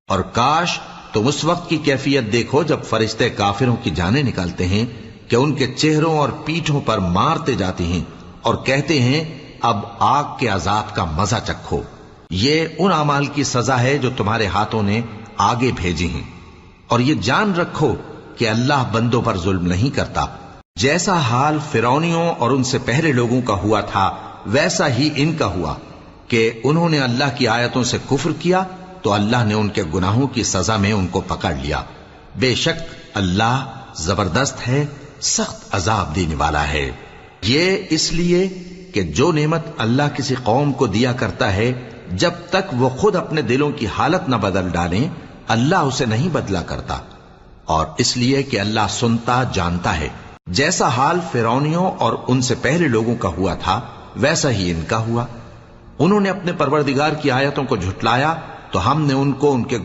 اور کاش تم اس وقت کی کیفیت دیکھو جب فرشتے کافروں کی جانیں نکالتے ہیں کہ ان کے چہروں اور پیٹھوں پر مارتے جاتے ہیں اور کہتے ہیں اب آگ کے عذاب کا مزہ چکھو، یہ ان اعمال کی سزا ہے جو تمہارے ہاتھوں نے آگے بھیجی ہیں، اور یہ جان رکھو کہ اللہ بندوں پر ظلم نہیں کرتا۔ جیسا حال فرعونیوں اور ان سے پہلے لوگوں کا ہوا تھا ویسا ہی ان کا ہوا کہ انہوں نے اللہ کی آیتوں سے کفر کیا تو اللہ نے ان کے گناہوں کی سزا میں ان کو پکڑ لیا۔ بے شک اللہ زبردست ہے، سخت عذاب دینے والا ہے۔ یہ اس لیے کہ جو نعمت اللہ کسی قوم کو دیا کرتا ہے جب تک وہ خود اپنے دلوں کی حالت نہ بدل ڈالیں اللہ اسے نہیں بدلا کرتا، اور اس لیے کہ اللہ سنتا جانتا ہے۔ جیسا حال فرعونیوں اور ان سے پہلے لوگوں کا ہوا تھا ویسا ہی ان کا ہوا۔ انہوں نے اپنے پروردگار کی آیتوں کو جھٹلایا تو ہم نے ان کو ان کے